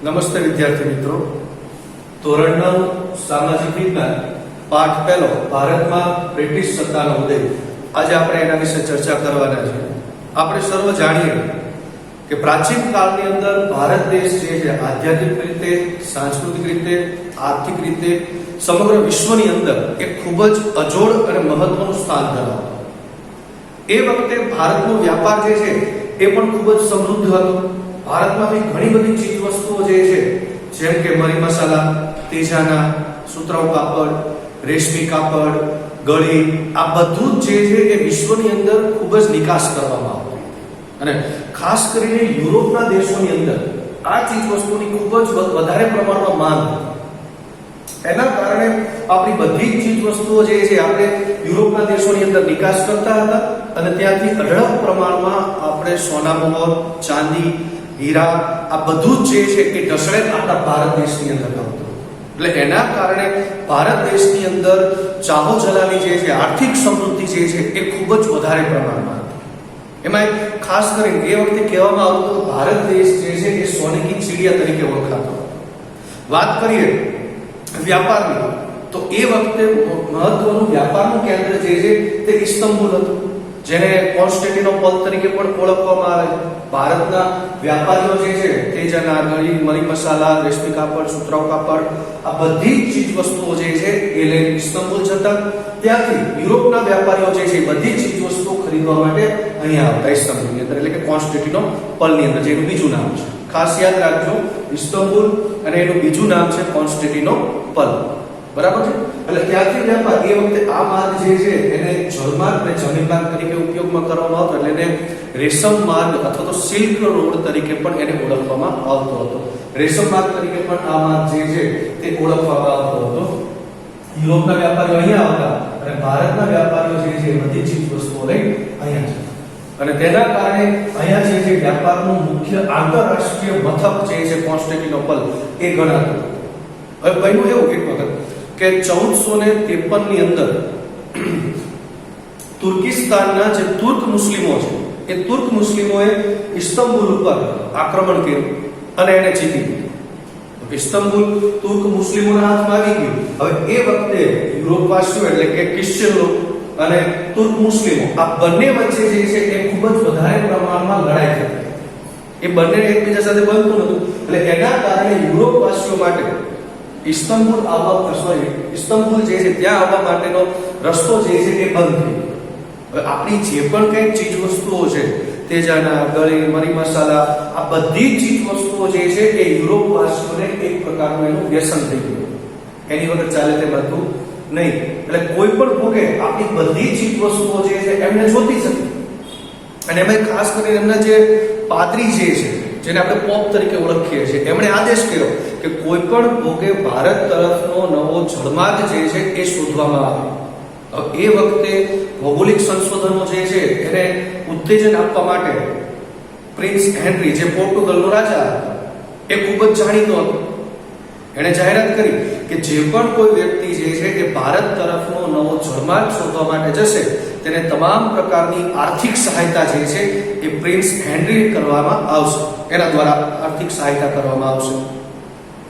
નમસ્તે વિદ્યાર્થી મિત્રો, ધોરણ 9 સામાજિક વિજ્ઞાન પાઠ પહેલો ભારતમાં બ્રિટિશ સત્તાનો ઉદય. આજે આપણે એના વિશે ચર્ચા કરવાના છે. આપણે સર્વ જાણીએ કે પ્રાચીન કાળની અંદર ભારત દેશ જે છે આધ્યાત્મિક રીતે, સાંસ્કૃતિક રીતે, આર્થિક રીતે સમગ્ર વિશ્વની અંદર એક ખૂબ જ અજોડ અને મહત્વનું સ્થાન ધરાવતો. એ વખતે ભારતનો વ્યાપાર જે છે એ પણ ખૂબ જ સમૃદ્ધ હતો. ભારતમાંથી ઘણી બધી ચીજ વસ્તુઓ જે છે જેમ કે મરી મસાલા, તેજાના, સુતરાઉ કાપડ, રેશમી કાપડ, ગળી, આ બધું જ જે છે એ વિશ્વની અંદર ખૂબ જ નિકાસ કરવામાં આવતી અને ખાસ કરીને યુરોપના દેશોની અંદર આ ચીજ વસ્તુની ખૂબ જ વધારે પ્રમાણમાં માંગ હતી. એના કારણે આપણી બધી જ ચીજ વસ્તુઓ જે છે આપણે યુરોપના દેશોની અંદર નિકાસ કરતા હતા અને ત્યાંથી અઢળક પ્રમાણમાં આપણે સોનામહોર, ચાંદી, હીરા આ બધું જ જે છે એ ઢસડે આપણા ભારત દેશની અંદર આવતું. એટલે એના કારણે ભારત દેશની અંદર ચાહો ચલાની જે છે આર્થિક સમૃદ્ધિ જે છે એ ખૂબ જ વધારે પ્રમાણમાં હતી. એમાં ખાસ કરીને એ વખતે કહેવામાં આવતું ભારત દેશ જે છે એ સોને કી ચીડિયા તરીકે ઓળખાતો. વાત કરીએ વ્યાપારની તો એ વખતે મહત્વનું વ્યાપારનું કેન્દ્ર જે છે તે ઇસ્તંબુલ હતું, જેને કોન્સ્ટેન્ટિનોપલ તરીકે પણ ઓળખવામાં આવે છે. ભારતના વ્યાપારીઓ જે છે તેજાના, ગળી, મરી મસાલા, રેશમી કાપડ, સુતરાઉ કાપડ આ બધી જ ચીજ વસ્તુઓ જે છે એ લઈને ઇસ્તંબુલ જતા. ત્યાંથી યુરોપના વ્યાપારીઓ જે છે બધી ચીજ વસ્તુઓ ખરીદવા માટે અહીંયા આવતા ઇસ્તંબુલની અંદર, એટલે કે કોન્સ્ટેન્ટિનોપલની અંદર, જેનું બીજું નામ છે. ખાસ યાદ રાખજો, ઇસ્તંબુલ અને એનું બીજું નામ છે કોન્સ્ટેન્ટિનોપલ. બરાબર છે? એટલે ત્યાંથી વ્યાપાર એ વખતે આ માર્ગ જે છે એને જળમાર્ગ અને જમીન માર્ગ તરીકે ઉપયોગમાં કરવામાં આવતો, એટલે એને રેશમ માર્ગ અથવા તો સિલ્ક રોડ તરીકે પણ એને ઓળખવામાં આવતો હતો. રેશમ માર્ગ તરીકે પણ આ માર્ગ જે છે તે ઓળખવામાં આવતો હતો. યુરોપના વ્યાપારીઓ અહીંયા આવતા અને ભારતના વ્યાપારીઓ જે છે બધી ચીજ વસ્તુઓ લઈ અહીંયા છે અને તેના કારણે અહીંયા જે છે વ્યાપારનું મુખ્ય આંતરરાષ્ટ્રીય મથક જે છે કોન્સ્ટેન્ટિનોપલ એ ગણાતું. હવે બન્યું એવું એક વખત કે 1453 ની અંદર તુર્કિસ્તાનના જે તુર્ક મુસ્લિમો છે એ તુર્ક મુસ્લિમોએ ઇસ્તંબુલ ઉપર આક્રમણ કર્યું અને એને જીતી લીધું. ઇસ્તંબુલ તુર્ક મુસ્લિમોના હાથમાં આવી ગયું. હવે એ વખતે યુરોપવાસીઓ એટલે કે ક્રિશ્ચિયન લોકો અને તુર્ક મુસ્લિમો આ બંને વચ્ચે જે છે એ ખૂબ જ વધારે પ્રમાણમાં લડાઈ થતી. એ બંને એકબીજા સાથે બનતું નહોતું, એટલે એના કારણે યુરોપવાસીઓ માટે ઇસ્તંબુલ ઇસ્તંબુલ જે છે ત્યાં આવવા માટેનો રસ્તો જે છે એ બંધ થઈ ગયો. હવે આપણી જે પણ કંઈક ચીજ વસ્તુઓ છે, તેજાના, ગળી, મરી મસાલા આ બધી ચીજ વસ્તુઓ જે છે એ યુરોપવાસીઓને એક પ્રકારનું એનું વ્યસન થઈ ગયું. એની વગર ચાલે તેમ હતું નહીં. એટલે કોઈ પણ ભોગે આપણી બધી ચીજ વસ્તુઓ જે છે એમને જોતી જ હતી. અને એમાં ખાસ કરીને એમના જે પાદરી જે છે, જેને આપણે પોપ તરીકે ઓળખીએ છીએ, એમણે આદેશ કર્યો કે કોઈ પણ ભોગે ભારત તરફનો નવો જળમાર્ગ જે છે એ શોધવામાં આવે. એ વખતે ભૌગોલિક સંશોધનો જે છે એને ઉત્તેજન આપવા માટે પ્રિન્સ હેનરી, જે પોર્ટુગલનો રાજા હતો, એ ખૂબ જ જાણીતો હતો. એણે જાહેરાત કરી કે જે પણ કોઈ વ્યક્તિ જે છે એ ભારત તરફનો નવો જળમાર્ગ શોધવા માટે જશે તેને તમામ પ્રકારની આર્થિક સહાયતા જે છે એ પ્રિન્સ હેનરી કરવામાં આવશે, એના દ્વારા આર્થિક સહાયતા કરવામાં આવશે.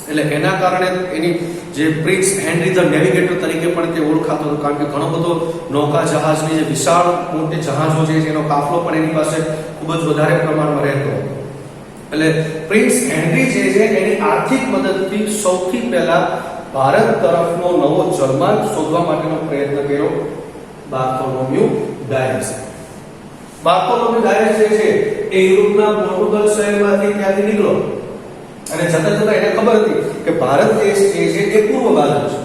એટલે એના કારણે એની જે પ્રિન્સ હેનરી ધ નેવિગેટર તરીકે પણ તે ઓળખાતો હતો, કારણ કે ઘણો બધો નૌકા જહાજની જે વિશાળ મોટી જહાજો જે છે એનો કાફલો પણ એની પાસે ખૂબ જ વધારે પ્રમાણમાં રહેતો હતો. એટલે પ્રિન્સ હેનરી જે છે એની આર્થિક મદદથી સૌથી પહેલા ભારત તરફનો નવો જળમાર્ગ શોધવા માટેનો પ્રયત્ન કર્યો બાર્થોલોમ્યુ ડાયસ. બાર્થોલોમ્યુ ડાયસ જે છે એ યુરોપના પોર્ટુગલ શહેરમાંથી ત્યાંથી નીકળ્યો અને જતા જતા એને ખબર હતી કે ભારત દેશ જે છે એ પૂર્વ બાજુ છે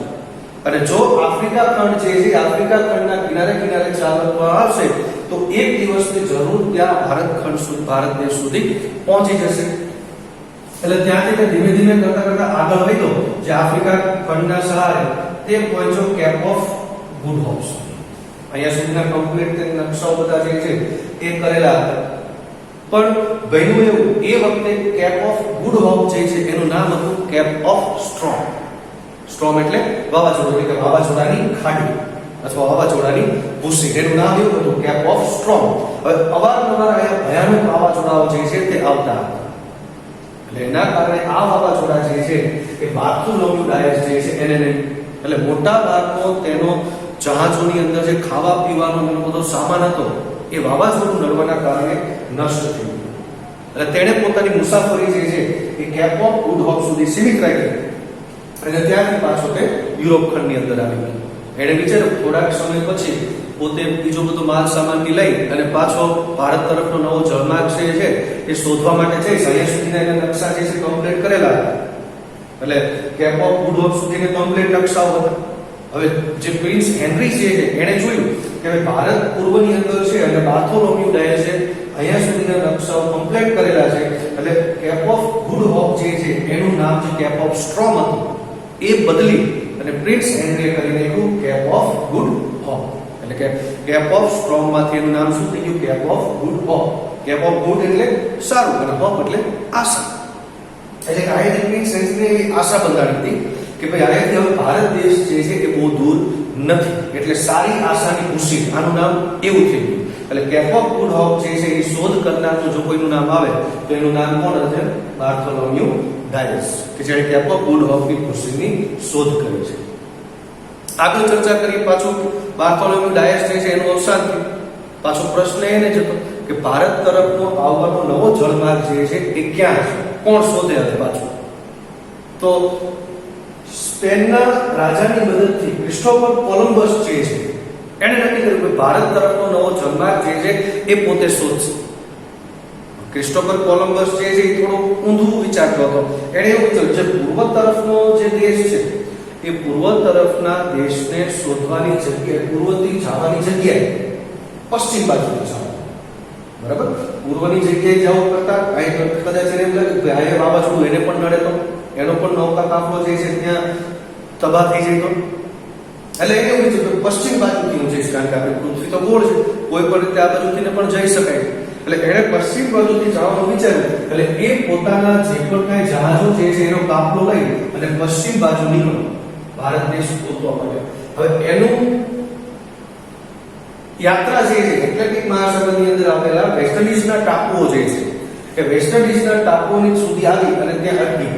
અને જો આફ્રિકા ખંડ જે છે આફ્રિકા ખંડના કિનારે કિનારે ચાલવામાં આવશે તો એક દિવસની જરૂર ત્યાં ભારત દેશ સુધી પહોંચી જશે. એટલે ત્યાંથી તે ધીમે ધીમે કરતા આગળ વધ્યો, જે આફ્રિકા ખંડના સહારે તે પહોંચ્યો કેપ ઓફ ગુડ હોપ. અહીંયા સુધીના કમ્પ્લીટ નકશાઓ બધા જે છે એ કરેલા હતા. પણ બન્યું એવું, એ વખતે કેપ ઓફ ગુડ હોપ જે છે એનું નામ હતું કેપ ઓફ સ્ટ્રોમ. સ્ટ્રોમ એટલે વાવાઝોડું, એટલે કે વાવાઝોડાની ખાડી અથવા વાવાઝોડાની ભૂસી, એનું નામ એવું હતું કેપ ઓફ સ્ટ્રોમ. હવે અવારનવાર અહીંયા ભયાનક વાવાઝોડાઓ જે છે તે આવતા હતા. એટલે એના કારણે આ વાવાઝોડા જે છે એ બાર્થોલોમ્યુ ડાયસ જે છે એને નહીં, એટલે મોટા ભાગનો તેનો જહાજોની અંદર જે ખાવા પીવાનો એનો બધો સામાન હતો એ વાવાઝોડું નડવાના કારણે નષ્ટ થઈ ગયું. એટલે તેણે પોતાની મુસાફરી જે છે એ કેપ ઓફ ગુડ હોપ સુધી સીમિત રાખી અને ત્યાંથી પાછો તે યુરોપ ખંડની અંદર આવી ગયો. એણે વિચાર્યું થોડાક સમય પછી પોતે બીજો બધો માલ સામાનથી લઈ અને પાછો ભારત તરફનો નવો જળમાર્ગ છે એ શોધવા માટે જઈશ. અહીંયા સુધીના એના નકશા જે છે કમ્પ્લીટ કરેલા હતા, એટલે કેપ ઓફ ગુડ હોપ સુધીના કમ્પ્લીટ નકશાઓ હતા. હવે જે પ્રિન્સ હેનરી છે એણે જોયું કે હવે ભારત પૂર્વની અંદર છે અને બાર્થોલોમ્યુ ડાયસ છે અહીંયા સુધીના નકશાઓ કમ્પ્લીટ કરેલા છે, એટલે કેપ ઓફ ગુડ હોપ જે છે એનું નામ જે કેપ ઓફ સ્ટ્રોમ હતું એ બદલી અને પ્રિન્સ હેનરીએ કરી નાખ્યું કેપ ઓફ ગુડ હોપ. એટલે કે કેપ ઓફ સ્ટ્રોમ માંથી એનું નામ શું થઈ ગયું? Cape of Good Hope. Cape of Good એટલે સારું અને હોપ એટલે આશા. એટલે કે આ પ્રિન્સ હેનરીએ આશા બંધાવી હતી કે ભાઈ અહીંયાથી હવે ભારત દેશ જે છે એ બહુ દૂર નથી, એટલે સારી આશાની ખુશી આનું નામ એવું થઈ ગયું. એટલે કેપ ઓફ ગુડ હોપ જે છે એ શોધ કરનારનું જો કોઈનું નામ આવે તો એનું નામ કોણ હશે? બાર્થોલોમ્યુ ડાયસ, કે જેણે કેપ ઓફ ગુડ હોપની ખુશીની શોધ કરી છે. આગળ ચર્ચા કરીએ પાછું બાર્થોલોમ્યુ ડાયસ જે છે એનું અવસાન થયું. પાછો પ્રશ્ન એને જ હતો કે ભારત તરફનો આવવાનો નવો જળમાર્ગ જે છે એ ક્યાં છે? કોણ શોધે હવે પાછું? તો સ્પેનના રાજાની મદદથી ક્રિસ્ટોફર કોલંબસ જે છે એને નક્કી કર્યું કે ભારત તરફનો નવો જળમાર્ગ જે છે એ પોતે શોધશે. ક્રિસ્ટોફર કોલંબસ જે છે એ થોડો ઊંધું વિચારતો હતો. એણે એવું વિચાર્યું જે પૂર્વ તરફનો જે દેશ છે એ પૂર્વ તરફના દેશને શોધવાની જગ્યાએ પૂર્વથી જવાની જગ્યાએ પશ્ચિમ બાજુથી જવાનું. બરાબર? પૂર્વની જગ્યાએ જવું કરતા કદાચ એને એમ લાગ્યું કે આ વાવાઝોડું એને પણ નડે તો એનો પણ નૌકા કાફલો જે છે ત્યાં તબાહ થઈ જાય તો, એટલે એને એવું છે કે પશ્ચિમ બાજુથી હું જઈશ, કારણ કે આપણી પૃથ્વી તો ગોળ છે, કોઈ પણ રીતે આ બાજુથી પણ જઈ શકાય. એટલે એણે પશ્ચિમ બાજુથી જવાનું વિચાર્યું. એટલે એ પોતાના જે પણ કાંઈ જહાજો જે છે એનો કાફલો લઈ અને પશ્ચિમ બાજુ નીકળ્યો ભારત દેશ શોધવા માટે. હવે એનું યાત્રા જે છે એટલાન્ટિક મહાસાગરની અંદર આવેલા વેસ્ટ ઇન્ડિઝના ટાપુઓ જે છે કે વેસ્ટ ઇન્ડિઝના ટાપુઓની સુધી આવી અને ત્યાં અટકી.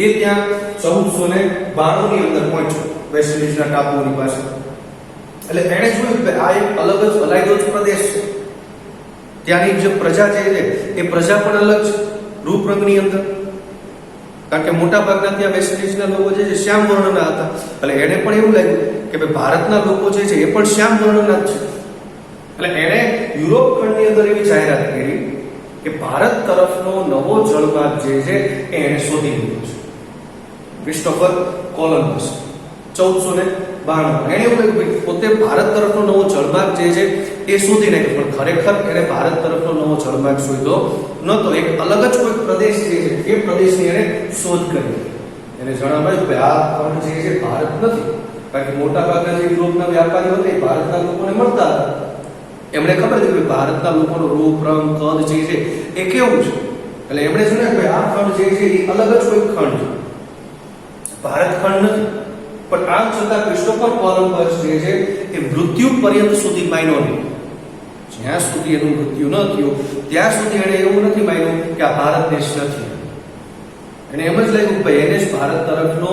એ ત્યાં 1492 ની અંદર પહોંચ્યો વેસ્ટ ઇન્ડિઝના ટાપુઓની પાસે. એટલે એણે જોયું કે આ એક અલગ જ અલાયદો જ પ્રદેશ છે. ત્યાંની જે પ્રજા જે છે એ પ્રજા પણ અલગ છે રૂપ રંગની અંદર, કારણ કે મોટા ભાગના ત્યાં વેસ્ટ ઇન્ડિઝના લોકો જે છે શ્યામ વર્ણના હતા. એટલે એને પણ એવું લાગ્યું કે ભાઈ ભારતના લોકો જે છે એ પણ શ્યામ વર્ણના જ છે. એટલે એણે યુરોપ ખંડની અંદર એવી જાહેરાત કરી કે ભારત તરફનો નવો જળમાર્ગ જે છે એ એણે શોધી લીધો છે. ક્રિસ્ટોફર કોલંબસ 1492 એને એવું લાગ્યું કે પોતે ભારત તરફનો નવો જળમાર્ગ જે છે એ શોધી નાખ્યો, પણ ખરેખર એને ભારત તરફનો નવો જળમાર્ગ શોધ્યો નહોતો. એક અલગ જ કોઈ પ્રદેશ જે છે એ પ્રદેશની એને શોધ કરી. એને જણાવાયું કે આ ખંડ જે છે ભારત નથી, કારણ કે મોટા ભાગના જે યુરોપના વ્યાપારીઓ હતા એ ભારતના લોકોને મળતા હતા. એમણે ખબર હતી કે ભારતના લોકોનો રૂપ રંગ કદ જે છે એ કેવું છે. એટલે એમણે જણાવ્યું કે આ ખંડ જે છે એ અલગ જ કોઈ ખંડ છે, ભારત ખંડ નથી. પણ આમ છતાં ક્રિસ્ટોફર કોલંબસ જે છે એ મૃત્યુ પર્યંત સુધી માન્યો નહીં. જ્યાં સુધી એનું મૃત્યુ ન થયું ત્યાં સુધી એને એવું નથી માન્યું કે આ ભારત દેશ નથી. એને એમ જ લાગ્યું કે એને જ ભારત તરફનો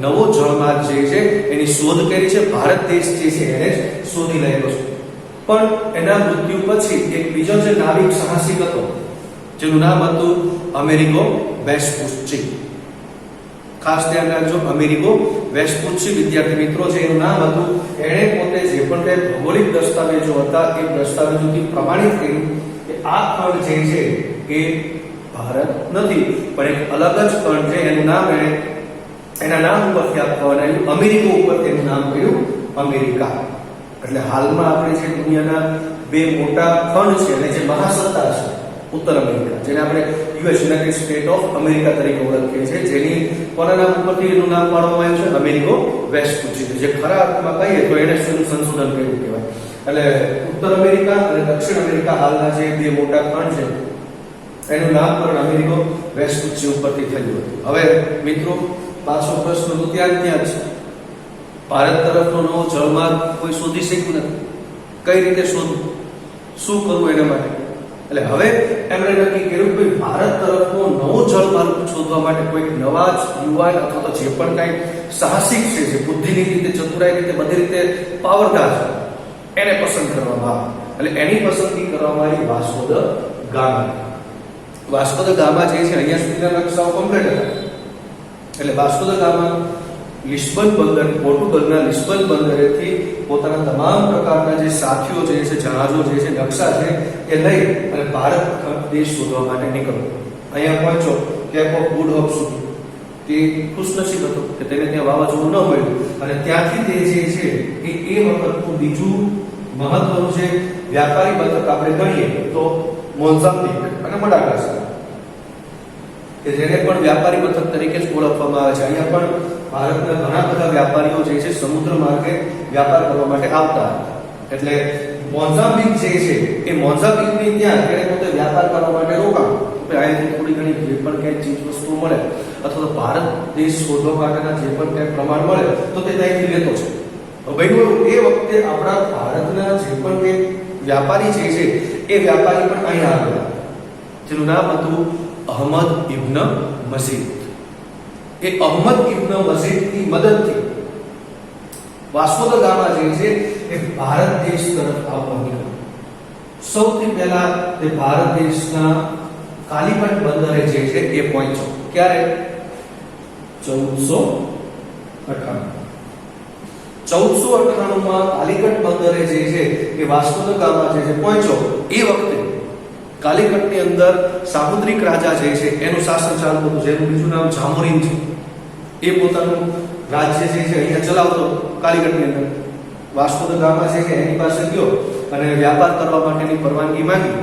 નવો જળમાર્ગ જે છે એની શોધ કરી છે, ભારત દેશ જે છે એને જ શોધી લાવ્યો છે. પણ એના મૃત્યુ પછી એક બીજો જે નાવિક સાહસિક હતો જેનું નામ હતું અમેરિકો વેસ્પુસ્ચી. ખાસ ધ્યાન રાખજો, અમેરિકો વેસ્પુસ્ચી વિદ્યાર્થી મિત્રો છે એનું નામ હતું. એણે પોતે જે પણ તે ભૌગોલિક દસ્તાવેજો હતા એ દસ્તાવેજોથી પ્રમાણિત કર્યું કે આ ખંડ જે છે એ ભારત નથી, પણ એક અલગ જ ખંડ છે. એનું નામ એના નામ ઉપરથી આપવામાં આવ્યું, અમેરિકો ઉપરથી એનું નામ કર્યું અમેરિકા. એટલે હાલમાં આપણે જે દુનિયાના બે મોટા ખંડ છે અને જે મહાસત્તા છે ઉત્તર અમેરિકા, જેને આપણે US United state of America તરીકે ઓળખીએ છીએ, જેની કોના નામ ઉપરથી એનું નામ પાડવામાં આવ્યું છે? અમેરિકો વેસ્પુસ્ચી. જે ખરા અર્થમાં કહીએ તો એને સંશોધન કર્યું કહેવાય. એટલે ઉત્તર અમેરિકા અને દક્ષિણ અમેરિકા હાલના જે બે મોટા ખંડ છે એનું નામકરણ અમેરિકો વેસ્પુસ્ચી ઉપરથી થયું હતું. હવે મિત્રો પાછો પ્રશ્ન તો ત્યાં જ છે, ભારત તરફનો નવો જળમાર્ગ કોઈ શોધી શક્યું નથી. કઈ રીતે શોધવું, શું કરવું એના માટે? એટલે હવે એમણે નક્કી કર્યું કે ભારત તરફનો નવો જળમાર્ગ શોધવા માટે કોઈ નવા જ યુવાન અથવા તો જે પણ કાંઈ સાહસિક છે, જે બુદ્ધિની રીતે, ચતુરાઈ રીતે, બધી રીતે પાવરદાર છે, એને પસંદ કરવામાં આવે. એટલે એની પસંદગી કરવામાં આવી Vasco da gamma. Vasco da gamma જે છે અહીંયા સુધીના નકશાઓ કમ્પ્લીટ હતા. એટલે વાસ્કો દ ગામા લિસ્બન બંદર, પોર્ટુગલના લિસ્બન બંદરેથી પોતાના તમામ પ્રકારના જે સાથીઓ જે છે, જહાજો જે છે, નકશા છે એ લઈ અને ભારત દેશ શોધવા માટે નીકળ્યો. અહીંયા પહોંચો કેપ ઓફ ગુડ હોપ સુધી. તે ખુશનસીબ હતો કે તેને ત્યાં વાવાઝોડું ન મળ્યું અને ત્યાંથી તે જે છે એ વખતનું બીજું મહત્વનું જે વ્યાપારી મથક આપણે ગણીએ તો મોઝામ્બિક અને મડાગાસ્કર, કે જેને પણ વ્યાપારી મથક તરીકે જ ઓળખવામાં આવે છે. અહીંયા પણ ભારતના ઘણા બધા વ્યાપારીઓ જે છે સમુદ્ર માર્ગે વ્યાપાર કરવા માટે આવતા હતા. એટલે મોઝામ્બિક જે છે એ મોઝામ્બિકની ત્યાં તેને પોતે વ્યાપાર કરવા માટે રોકાણ, અહીંથી થોડી ઘણી જે પણ ક્યાંય ચીજ વસ્તુઓ મળે અથવા તો ભારત દેશ શોધવા માટેના જે પણ ક્યાંય પ્રમાણ મળે તો તે ત્યાંથી લેતો છે. ભાઈ એ વખતે આપણા ભારતના જે પણ કે વ્યાપારી જે છે એ વ્યાપારી પણ અહીંયા આવેલા, જેનું નામ હતું અહમદ ઇબ્ન મઝીદ. એ અહમદ ઇબ્ન મઝીદની મદદથી વાસ્કો દ ગામા જે છે એ ભારત દેશ તરફ આવવા નીકળ્યો. સૌથી પહેલા તે ભારત દેશના કાલીકટ બંદરે જે છે એ પહોંચ્યો. ક્યારે? 1498 માં કાલીકટ બંદરે જે છે એ વાસ્કો દ ગામા જે છે પહોંચ્યો. એ વખતે કાલીકટની અંદર સામુદ્રિક રાજા જે છે એનું શાસન ચાલતું હતું, જેનું બીજું નામ જામોરીન છે. એ પોતાનું રાજ્ય જે છે અહીંયા ચલાવતો કાલીકટની અંદર. વાસ્કો દ ગામા છે કે એની પાસે ગયો અને વ્યાપાર કરવા માટેની પરવાનગી માંગી.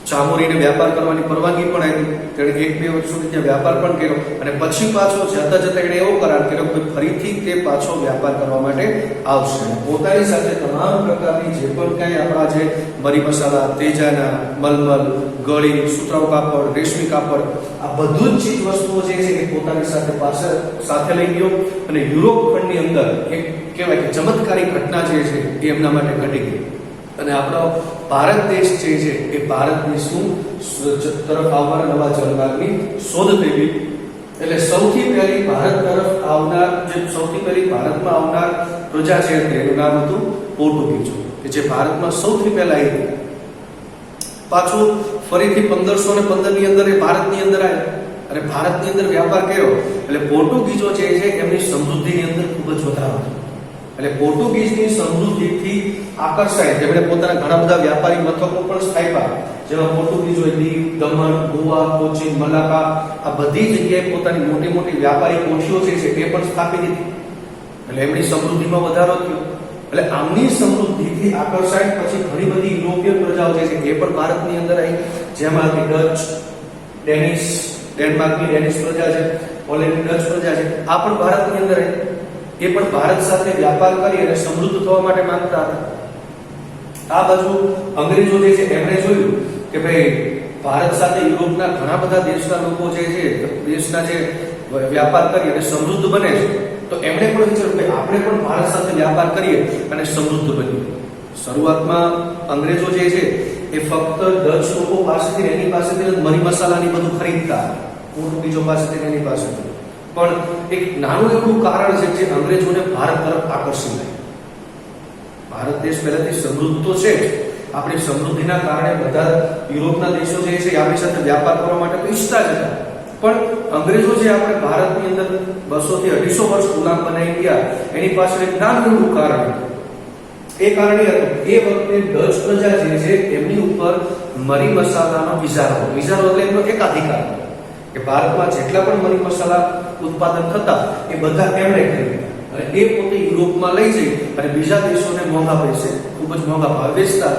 જામોરીને વ્યાપાર કરવાની પરવાનગી પણ આપી. તેણે 1-2 વર્ષ સુધી ત્યાં વ્યાપાર પણ કર્યો અને પછી પાછો જતા જતા એણે એવો કરાર કર્યો કે ફરીથી તે પાછો વ્યાપાર કરવા માટે આવશે. પોતાની સાથે તમામ પ્રકારની જે પણ કાંઈ આપણા જે મરી મસાલા, તેજાના, મલમલ, ગળી, સુતરાઉ કાપડ, રેશમી કાપડ, આ બધું જ ચીજ વસ્તુઓ જે છે એ પોતાની સાથે લઈ ગયો અને યુરોપ ખંડની અંદર એક કહેવાય કે ચમત્કારી ઘટના જે છે એ એમના માટે ઘટી ગઈ અને આપણો ભારત દેશ જે છે એ ભારત દેશનું તરફ આવનાર નવા જળમાર્ગની શોધ થઈ ગઈ. એટલે સૌથી પહેલી ભારત તરફ આવનાર, જે સૌથી પહેલી ભારતમાં આવનાર પ્રજા છે તેનું નામ હતું પોર્ટુગીઝો, કે જે ભારતમાં સૌથી પહેલા આવી. પાછું ફરીથી 1515 ની અંદર એ ભારતની અંદર આવ્યા અને ભારતની અંદર વ્યાપાર કર્યો. એટલે પોર્ટુગીઝો જે છે એમની સમૃદ્ધિની અંદર ખૂબ જ વધારો થયો. એટલે પોર્ટુગીઝની સમૃદ્ધિથી આકર્ષાય તેમણે પોતાના ઘણા બધા વ્યાપારી મથકો પણ સ્થાપ્યા, જેમાં પોર્ટુગીઝોએ દીવ, દમણ, ગોવા, કોચીન, મલાકા આ બધી જગ્યાએ પોતાની મોટી મોટી વ્યાપારી કોઠીઓ જે છે એ પણ સ્થાપી દીધી. એટલે એમની સમૃદ્ધિમાં વધારો થયો. એટલે આમની સમૃદ્ધિથી આકર્ષાય પછી ઘણી બધી યુરોપિયન પ્રજાઓ જે છે એ પણ ભારતની અંદર આવી, જેમાં ડચ, ડેનિશ, ડેનમાર્કની ડેનિશ પ્રજા છે, પોલેન્ડની ડચ પ્રજા છે, આ પણ ભારતની અંદર આવી. એ પણ ભારત સાથે વ્યાપાર કરી અને સમૃદ્ધ થવા માટે માંગતા હતા. આ બાજુ અંગ્રેજો જે છે એમણે જોયું કે ભાઈ ભારત સાથે યુરોપના ઘણા બધા દેશના લોકો જે છે દેશના જે વ્યાપાર કરી અને સમૃદ્ધ બને છે, તો એમણે પણ વિચાર્યું કે આપણે પણ ભારત સાથે વ્યાપાર કરીએ અને સમૃદ્ધ બનીએ. શરૂઆતમાં અંગ્રેજો જે છે એ ફક્ત ડચ લોકો પાસેથી એની પાસેથી મરી મસાલાની બધું ખરીદતા, પોર્ટુગીઝો પાસેથી એની પાસેથી. પણ એક નાનું એવું કારણ છે જે અંગ્રેજોને ભારત તરફ આકર્ષી લાગ્યું. ભારત દેશ પહેલાથી સમૃદ્ધ તો છે જ, આપણી સમૃદ્ધિના કારણે બધા યુરોપના દેશો જે છે આપણી સાથે વ્યાપાર કરવા માટે તો ઈચ્છતા જ હતા. પણ અંગ્રેજો જે આપણે ભારતની અંદર 200 થી 250 વર્ષ ગુલામ બનાવી ગયા, એની પાછળ એક નાનું એવું કારણ હતું. એ કારણ એ હતું એ વખતે ડચ પ્રજા જે છે એમની ઉપર મરી મસાલાનો વિઝારો એટલે એમનો એકાધિકાર કે ભારતમાં જેટલા પણ મરી મસાલા ઉત્પાદન થતા એ બધા એમણે ખરીદ્યા અને એ પોતે યુરોપમાં લઈ જઈ અને બીજા દેશોને મોંઘા પૈસે ખૂબ જ મોંઘા ભાવે વેચતા.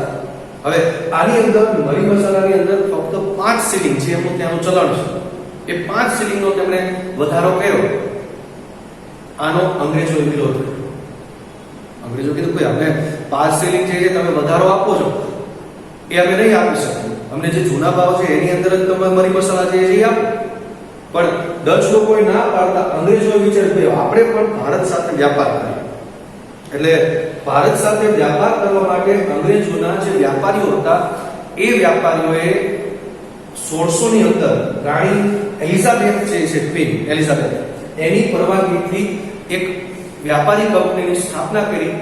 હવે આની અંદર મરી મસાલાની અંદર ફક્ત 5 શિલિંગ છે એમનું ત્યાંનું ચલણ છે. એ 5 શિલિંગનો તેમણે વધારો કર્યો. આનો અંગ્રેજોએ વિરોધ કર્યો. અંગ્રેજો કીધું ભાઈ અમને 5 શિલિંગ જે છે તમે વધારો આપો છો એ અમે નહીં આપી શકીએ, અમને જે જૂના ભાવ છે એની અંદર જ તમે મરી મસાલા જે છે એ આપો. પણ ડચ લોકોએ ના પાડતા અંગ્રેજોએ વિચાર્યું કે આપણે પણ ભારત સાથે વ્યાપાર કરીએ. એટલે ભારત સાથે વ્યાપાર કરવા માટે અંગ્રેજોના જે વ્યાપારીઓ હતા એ વ્યાપારીઓએ 1600 ની અંદર રાણી એલિઝાબેથ જે છે ક્વીન એલિઝાબેથ એની પરવાનગીથી એક વ્યાપારી કંપનીની સ્થાપના કરી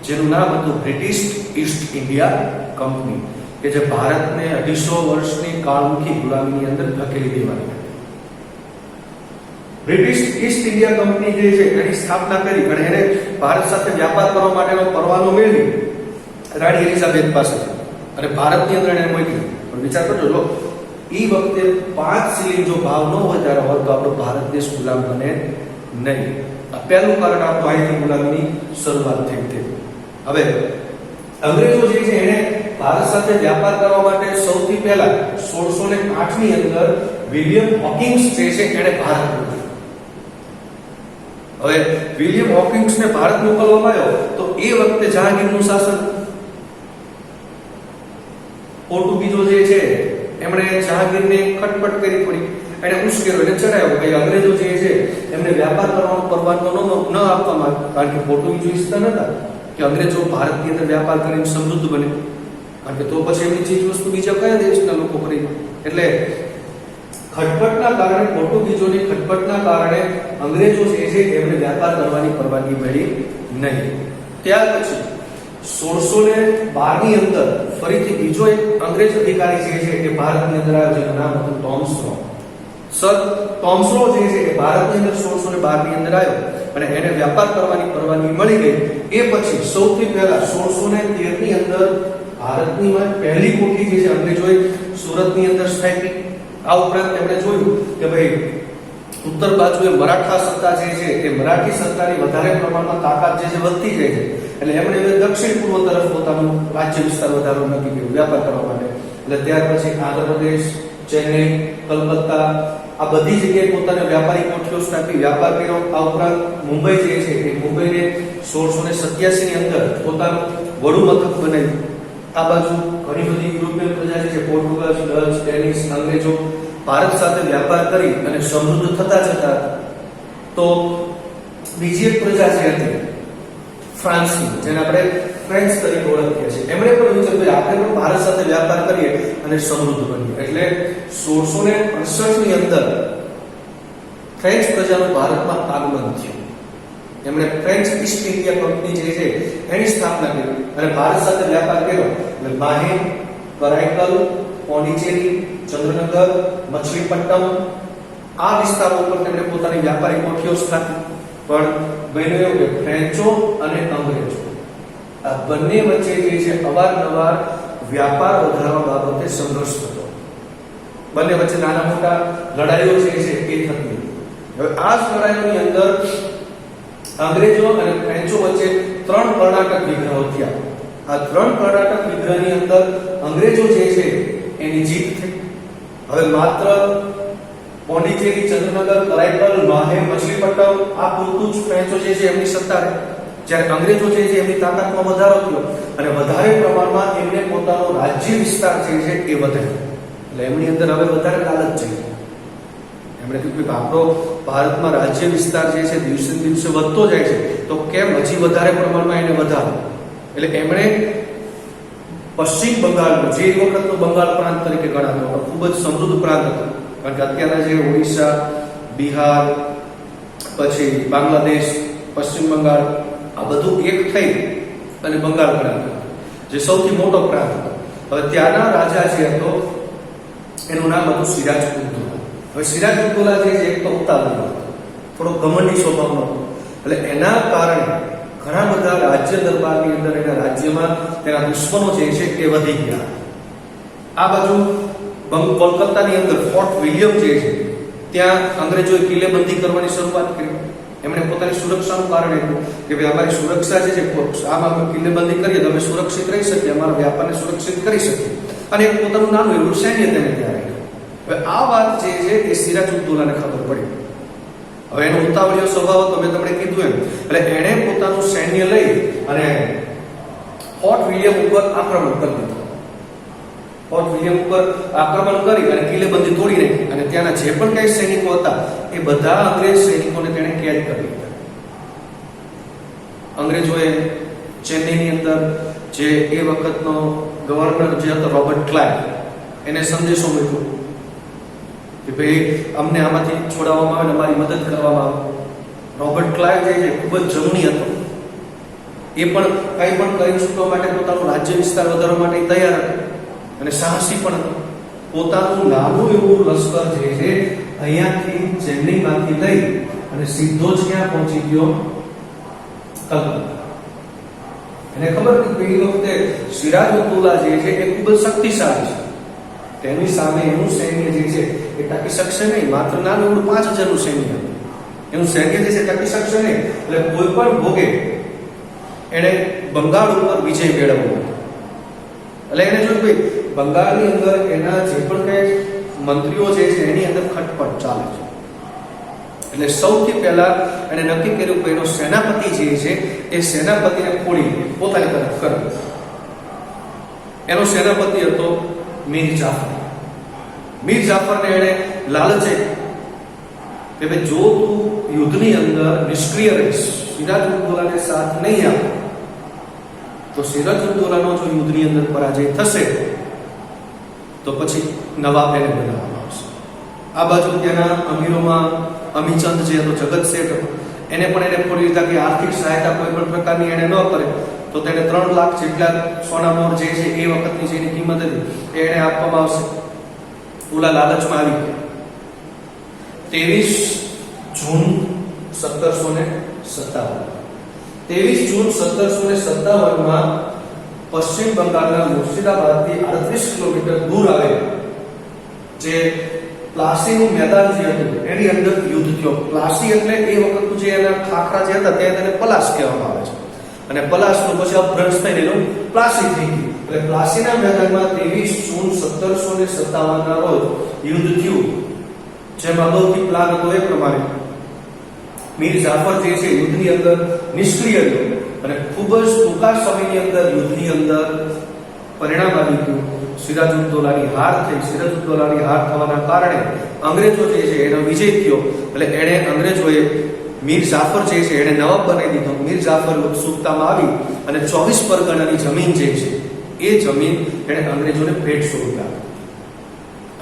જેનું નામ હતું બ્રિટિશ ઈસ્ટ ઇન્ડિયા કંપની કે જે ભારતને 250 વર્ષની કાળમુખી ગુલામીની અંદર ધકેલી દેવાની હતી. બ્રિટિશ ઈસ્ટ ઇન્ડિયા કંપની જે છે એની સ્થાપના કરી અને એને ભારત સાથે વ્યાપાર કરવા માટેનો પરવાનો મેળવી રાણી એલિઝાબેથ પાસે અને ભારતની અંદર એને મોકલી. પણ વિચાર કરજો લો એ વખતે 5 શિલિંગ જો ભાવ ન વધારે હોત તો આપણો ભારત દેશ ગુલામ બને નહીં. આ પહેલું કારણ આપણું અહીંથી ગુલામીની શરૂઆત થઈ હતી. હવે અંગ્રેજો જે છે એને ભારત સાથે વ્યાપાર કરવા માટે સૌથી પહેલા 1608 ની અંદર વિલિયમ હોકિંગ્સ જે છે એને ભારત મોકલ્યો. હવે વિલિયમ હોકિંગ્સને ભારત મોકલવામાં આવ્યો તો એ વખતે જહાંગીરનું શાસન પોર્ટુગીઝો જે છે એમણે જહાંગીરને ખટપટ કરી પડી એને ઉશ્કેર્યો એને ચડાવ્યો કે અંગ્રેજો જે છે એમને વ્યાપાર કરવાનો પરવાનો ન આપવામાં કારણ કે પોર્ટુગીઝો ઈચ્છતા નતા કે અંગ્રેજો ભારતની અંદર વ્યાપાર કરીને સમૃદ્ધ બને કારણ કે તો પછી એમની ચીજ વસ્તુ બીજા કયા દેશના લોકો કરી એટલે ખટપટના કારણે પોર્ટુગીઝોની ખટપટના કારણે અંગ્રેજો જે છે એમને વ્યાપાર કરવાની પરવાનગી મળી નહીં. ત્યાર પછી 1612 ની અંદર ફરીથી બીજો એક અંગ્રેજ અધિકારી જે છે એ ભારતની અંદર આવ્યો જેનું નામ હતું ટોમસ્ટ્રો. સર ટોમસ્ટ્રો જે છે એ ભારતની અંદર 1612 ની અંદર આવ્યો અને એને વ્યાપાર કરવાની પરવાનગી મળી ગઈ. એ પછી સૌથી પહેલા 1613 ની અંદર ભારતની પહેલી કોઠી જે છે અંગ્રેજોએ સુરતની અંદર સ્થાપી. આ ઉપરાંત તેમણે જોયું કે ભાઈ ઉત્તર બાજુએ મરાઠા સત્તા જે છે એ મરાઠી સત્તાની વધારે પ્રમાણમાં તાકાત જે છે વધતી જાય છે એટલે એમણે દક્ષિણ પૂર્વ તરફ પોતાનું રાજ્ય વિસ્તાર વધારવાનું નક્કી કર્યું વ્યાપાર કરવા માટે. એટલે ત્યાર પછી આંધ્રપ્રદેશ, ચેન્નઈ, કલકત્તા આ બધી જગ્યાએ પોતાને વ્યાપારી કોઠીઓ સ્થાપી વ્યાપાર કર્યો. આ ઉપરાંત મુંબઈ જે છે એ મુંબઈને 1687 ની અંદર પોતાનું વડું મથક બનાવ્યું. આ બાજુ ઘણી બધી યુરોપિયન પ્રજા છે પોર્ટુગલ, ડચ, ડેનિશ અંગ્રેજો ભારત સાથે વ્યાપાર કરી અને સમૃદ્ધ થતા જતા. તો બીજી એક પ્રજા જે હતી ફ્રાન્સની જેને આપણે ફ્રેન્ચ તરીકે ઓળખીએ છીએ એમણે પણ વિચાર્યું કે આપણે પણ ભારત સાથે વ્યાપાર કરીએ અને સમૃદ્ધ બનીએ. એટલે 1668 ની અંદર ફ્રેન્ચ પ્રજાનું ભારતમાં આગમન થયું. એમણે ફ્રેન્ચ ઈસ્ટ ઇન્ડિયા કંપની જે છે એની સ્થાપના કરી અને ભારત સાથે વ્યાપાર કર્યો. એટલે માહે, કરાઈકલ, પોંડિચેરી, ચંદ્રનગર, મછલીપટ્ટમ આ વિસ્તારો ઉપર તેમણે પોતાની વ્યાપારી કોઠીઓ સ્થાપી. પણ બન્યું એવું કે ફ્રેન્ચો અને અંગ્રેજો આ બંને વચ્ચે જે છે અવારનવાર વ્યાપાર વધારવા બાબતે સંઘર્ષ થતો. બંને વચ્ચે નાના મોટા લડાઈઓ જે છે એ થતી. હવે આ લડાઈઓની અંદર અંગ્રેજો અને ફ્રેન્ચો વચ્ચે 3 કર્ણાટક વિગ્રહો થયા. આ 3 કર્ણાટક વિગ્રહની અંદર અંગ્રેજો જે છે એની જીત થઈ. હવે માત્ર પોંડિચેરી, ચંદ્રનગર, કરાઈકલ, માહે, મછલીપટ્ટમ આ પૂરતું જ ફ્રેન્ચો જે છે એમની સત્તા રહી. જ્યારે અંગ્રેજો જે છે એમની તાકાતમાં વધારો થયો અને વધારે પ્રમાણમાં એમને પોતાનો રાજ્ય વિસ્તાર જે છે એ વધાર્યો. એટલે એમની અંદર હવે વધારે લાલચ છે. એમણે કીધું કે આપણો ભારતમાં રાજ્ય વિસ્તાર જે છે દિવસે ને દિવસે વધતો જાય છે તો કેમ હજી વધારે પ્રમાણમાં એને વધારો. એટલે એમણે પશ્ચિમ બંગાળનો જે વખતનો બંગાળ પ્રાંત તરીકે ગણાતો હતો ખૂબ જ સમૃદ્ધ પ્રાંત હતો કારણ કે અત્યારના જે ઓડિશા, બિહાર, પછી બાંગ્લાદેશ, પશ્ચિમ બંગાળ આ બધું એક થઈ અને બંગાળ પ્રાંત હતો જે સૌથી મોટો પ્રાંત હતો. હવે ત્યાંના રાજા જે હતો એનું નામ હતું સિરાજ ઉદ્દૌલા. હવે સિરાજ ઉદ્દૌલા જે છે એક તો ઉતાવળો હતો, થોડો ઘમંડી સ્વભાવનો હતો. એટલે એના કારણે ઘણા બધા રાજ્ય દરબારની અંદર એના રાજ્યમાં તેના દુશ્મનો જે છે એ વધી ગયા. આ બાજુ કોલકાતાની અંદર ફોર્ટ વિલિયમ જે છે ત્યાં અંગ્રેજોએ કિલ્લેબંધી કરવાની શરૂઆત કરી. એમણે પોતાની સુરક્ષાનું કારણ આપ્યું કે ભાઈ અમારી સુરક્ષા જે છે આમાં અમે કિલ્લેબંધી કરીએ તો અમે સુરક્ષિત રહી શકીએ, અમારા વ્યાપારને સુરક્ષિત કરી શકીએ અને એક પોતાનું નાનું એવું સૈન્ય તેને ત્યાં રાખ્યું. હવે આ વાત જે છે એ સિરાજ ઉદ્દૌલાને ખબર પડી. હવે એનો ઉતાવળિયો સ્વભાવ હતો મેં તમને કીધું એમ. એટલે એણે પોતાનું સૈન્ય લઈ અને ફોર્ટ વિલિયમ ઉપર આક્રમણ કરી દીધું. ફોર્ટ વિલિયમ ઉપર આક્રમણ કરી અને કિલ્લેબંધી તોડી નાખી અને ત્યાંના જે પણ કઈ સૈનિકો હતા એ બધા અંગ્રેજ સૈનિકોને તેણે કેદ કરી લીધા. અંગ્રેજોએ ચેન્નઈની અંદર જે એ વખતનો ગવર્નર જે હતો રોબર્ટ ક્લાઇવ, એને સંદેશો મોકલ્યો કે ભાઈ અમને આમાંથી છોડાવવામાં આવે ને અમારી મદદ કરવામાં આવે. રોબર્ટ ક્લાઇવ જે છે ખૂબ જ જમણી હતો. એ પણ કંઈ પણ કરી ચૂકવા માટે પોતાનું રાજ્ય વિસ્તાર વધારવા માટે તૈયાર હતો અને સાહસી પણ હતો. પોતાનું નાનું એવું લશ્કર જે છે અહીંયાથી ચેન્નઈમાંથી લઈ અને સીધો જ ક્યાં પહોંચી ગયો? કલકત્તા. એને ખબર હતી કે એ વખતે સિરાજઉદ્દૌલા જે છે એ ખૂબ જ શક્તિશાળી છે. તેની સામે એનું સૈન્ય જે છે એ ટકી શકશે નહીં. માત્ર નાનું એવું 5000નું સૈન્ય હતું. એનું સૈન્ય જે છે ટકી શકશે નહીં. એટલે કોઈ પણ ભોગે એને બંગાળ ઉપર વિજય મેળવવો હતો. એટલે એને જોયું ભાઈ બંગાળની અંદર એના જે પણ કઈ મંત્રીઓ જે છે એની અંદર ખટપટ ચાલે છે. એટલે સૌથી પહેલા એને નક્કી કર્યું કે એનો સેનાપતિ જે છે એ સેનાપતિને ખોડી પોતાની તરફ કરે. એનો સેનાપતિ હતો મીર જાફર. મીર જાફરને એને લાલચે કે ભાઈ જો તું યુદ્ધની અંદર નિષ્ક્રિય રહીશ, સિરાજઉદ્દૌલાને સાથ નહીં આપે તો સિરાજઉદ્દૌલાનો જો યુદ્ધની અંદર પરાજય થશે તો પછી નવાબ એને બનાવવામાં આવશે. આ બાજુ ત્યાંના અમીરોમાં અમીચંદ જે હતો, જગત શેઠ હતો, એને પણ એને ખોલી લીધા કે આર્થિક સહાયતા કોઈ પણ પ્રકારની એને ન કરે તો તેને 3 લાખ જેટલા સોના મોર જે છે એ વખતની જેની કિંમત હતી એ એને આપવામાં આવશે. ઓલા લાલચમાં આવી ગયા. 23 જૂન 1757 23 જૂન 1757માં પશ્ચિમ બંગાળના મુર્શિદાબાદથી 38 કિલોમીટર દૂર આવેલા જે પ્લાસીનું મેદાન જે હતું એની અંદર યુદ્ધ થયો. પ્લાસી એટલે એ વખતનું જે એના ખાખરા જે હતા તેને પલાસ કહેવામાં આવે છે અને પલાસનું પછી અપભ્રંશ થઈને એનું પ્લાસી થઈ ગયું. એટલે પ્લાસીના મેદાનમાં 23 જૂન 1757ના રોજ યુદ્ધ થયું. જેમાં અગાઉથી પ્લાન હતો એ પ્રમાણે મીર જાફર જે છે યુદ્ધની અંદર નિષ્ક્રિય રહ્યો અને ખૂબ જ ટૂંકા સમયની અંદર યુદ્ધની અંદર પરિણામ આવી ગયું. સિરાજઉદ્દૌલાની હાર થઈ. સિરાજઉદ્દૌલાની હાર થવાના કારણે અંગ્રેજો જે છે એનો વિજય થયો. એટલે એણે અંગ્રેજોએ મીર જાફર જે છે એને નવાબ બનાવી દીધો. મીર જાફર સુલતાનમાં આવી અને 24 પરગણાની જમીન જે છે એ જમીન એણે અંગ્રેજોને ભેટ સ્વરૂપે આપી.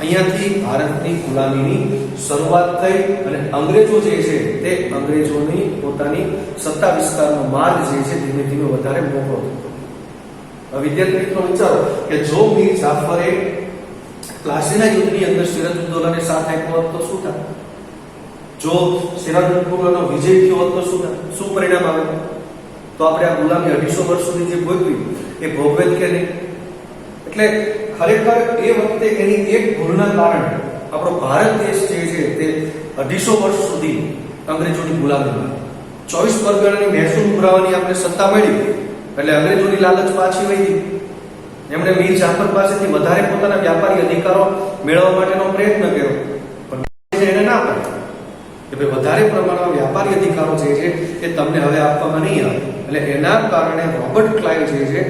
અહીંયાથી ભારતની ગુલામીની શરૂઆત થઈ અને અંગ્રેજો જે છે તે અંગ્રેજોની પોતાની સત્તા વિસ્તારનો માર્ગ જે છે ધીમે ધીમે વધારે મોકળો થતો. વિદ્યાર્થી મિત્રો વિચારો કે જો મીર જાફરે પ્લાસીના યુદ્ધની અંદર સિરાજઉદ્દૌલાને સાથ આપ્યો હોત તો શું થાય? જો સિરાજઉદ્દૌલાનો વિજય થયો હોત તો શું થાય? શું પરિણામ આવે? તો આપણે આ ગુલામી 250 વર્ષ સુધી જે ભોગવી એ ભોગવેલ કે નહીં? એટલે ખરેખર એ વખતે એની એક ભૂલના કારણે આપણો ભારત દેશ જે છે તે 250 વર્ષ સુધી અંગ્રેજોની ગુલામીમાં 24 પરગણાની મહેસૂલ ઉભરાવાની આપણે સત્તા મળી. એટલે અંગ્રેજોની લાલચ પાછી વળી. એમણે મીર જાફર પાસેથી વધારે પોતાના વ્યાપારી અધિકારો મેળવવા માટેનો પ્રયત્ન કર્યો પણ એને ના પાડ્યો કે ભાઈ વધારે પ્રમાણમાં વ્યાપારી અધિકારો જે છે એ તમને હવે આપવામાં નહીં આવે. એટલે એના કારણે રોબર્ટ ક્લાઇવ જે છે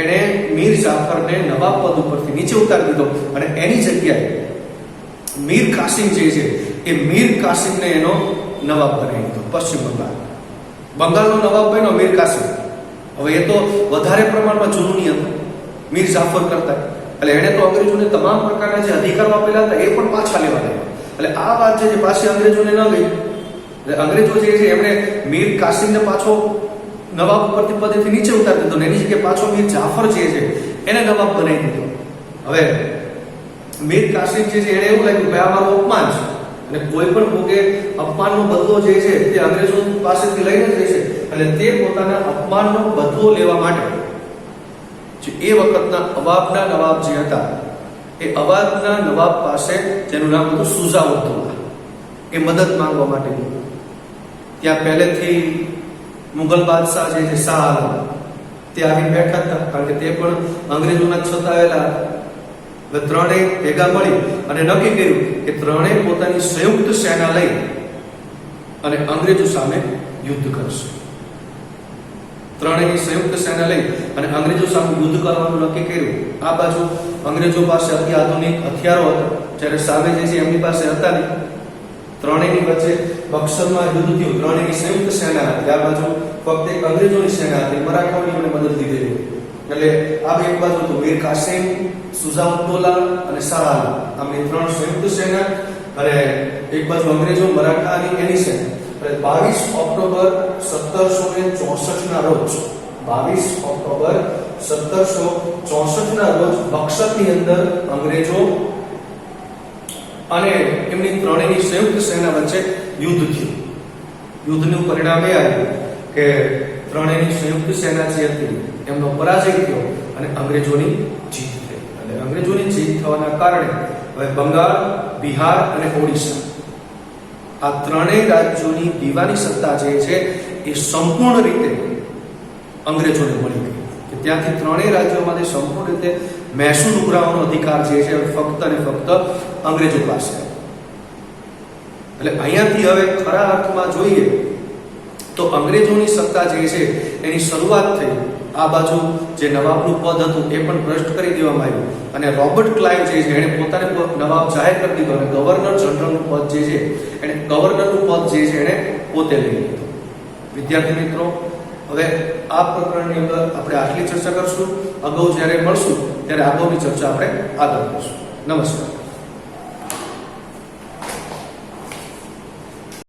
એણે મીર જાફરને નવાબ પદ ઉપરથી નીચે ઉતારી દીધો અને એની જગ્યાએ મીર કાસિમ જે છે એ મીર કાસિમને એનો નવાબ બનાવી દીધો. પશ્ચિમ બંગાળનો નવાબ બન્યો મીર કાસિમ. હવે એ તો વધારે પ્રમાણમાં જુનૂની હતો મીર જાફર કરતા. એટલે એણે તો અંગ્રેજોને તમામ પ્રકારના જે અધિકારો આપેલા હતા એ પણ પાછા લેવા લાગ્યા. એટલે આ વાત જે પાછી અંગ્રેજોને ન ગઈ. એટલે અંગ્રેજો જે છે એમણે મીર કાસિમને પાછો નવાબ ઉપરથી પદેથી નીચે ઉતારી દીધો ને એની જગ્યાએ પાછો મીર જાફર જે છે એને નવાબ બનાવી દીધો. હવે મીર કાસિમ જે છે એને એવું લાગ્યું કે આ મારું અપમાન છે અને કોઈ પણ ભોગે અપમાનનો બદલો જે છે તે અંગ્રેજો પાસેથી લઈને જ રહેશે. એટલે તે પોતાના અપમાનનો બદલો લેવા માટે જે એ વખતના અવાબના નવાબ જે હતા એ અવાબના નવાબ પાસે જેનું નામ હતું સુજાઉદ્દૌલા એ મદદ માંગવા માટે ગયો. ત્યાં પહેલેથી મુગલ બાદશાહ જે છે શાહ આલમ તે આવી બેઠા હતા કારણ કે તે પણ અંગ્રેજોના છતાયેલા. ત્રણેય ભેગા મળી અને નક્કી કર્યું કે ત્રણેય પોતાની સંયુક્ત સેના લઈ અને અંગ્રેજો સામે યુદ્ધ કરશે. ત્રણેયની સંયુક્ત સેના લઈ અને અંગ્રેજો સામે યુદ્ધ કરવાનું નક્કી કર્યું. આ બાજુ અંગ્રેજો પાસે અતિ આધુનિક હથિયારો હતા જ્યારે સામે જે છે એમની પાસે હતા નહીં. ત્રણેયની વચ્ચે બક્સરમાં યુદ્ધ થયું, ત્રણેયની સંયુક્ત સેના હતી. આ બાજુ ફક્ત એક અંગ્રેજોની સેના હતી, મરાઠાઓની એમણે મદદ લીધેલી. એટલે આ બે એક બાજુ તો મીર કાસિમ, સુજાઉદ્દૌલા અને શાહ આમની ત્રણ સંયુક્ત સેના, અને એક બાજુ અંગ્રેજો, મરાઠા અને એની સેના. 22 ઓક્ટોબર 1764 ના રોજ 22 ઓક્ટોબર 1764 ના રોજ બક્સરની અંદર અંગ્રેજો અને એમની ત્રણેયની સંયુક્ત સેના વચ્ચે યુદ્ધ થયું. યુદ્ધનું પરિણામ એ આવ્યું કે ત્રણેયની સંયુક્ત સેના જે હતી એમનો પરાજય થયો અને અંગ્રેજોની જીત થઈ. અને અંગ્રેજોની જીત થવાના કારણે હવે બંગાળ, બિહાર અને ઓડિશા આ ત્રણેય રાજ્યોની દીવાની સત્તા જે છે એ સંપૂર્ણ રીતે અંગ્રેજોને મળી ગઈ. કે ત્યાંથી ત્રણેય રાજ્યોમાંથી સંપૂર્ણ રીતે મહેસૂલ ઉઘરાવવાનો અધિકાર જે છે ફક્ત અને ફક્ત અંગ્રેજો પાસે. એટલે અહીંયાથી હવે ખરા અર્થમાં જોઈએ તો અંગ્રેજોની સત્તા જે છે એની શરૂઆત થઈ. આ બાજુ જે નવાબનું પદ હતું એ પણ ભ્રષ્ટ કરી દેવામાં આવ્યું, અને રોબર્ટ ક્લાઇવ જે છે એણે પોતાને નવાબ જાહેર કરી દીધો, અને ગવર્નર જનરલનું પદ જે છે એને ગવર્નરનું પદ જે છે એને પોતે લઈ લીધું. વિદ્યાર્થી મિત્રો, હવે આ પ્રકરણની અંદર આપણે આટલી ચર્ચા કરશું. અગાઉ જ્યારે મળશું ત્યારે આગળની ચર્ચા આપણે આગળ કરીશું. નમસ્કાર.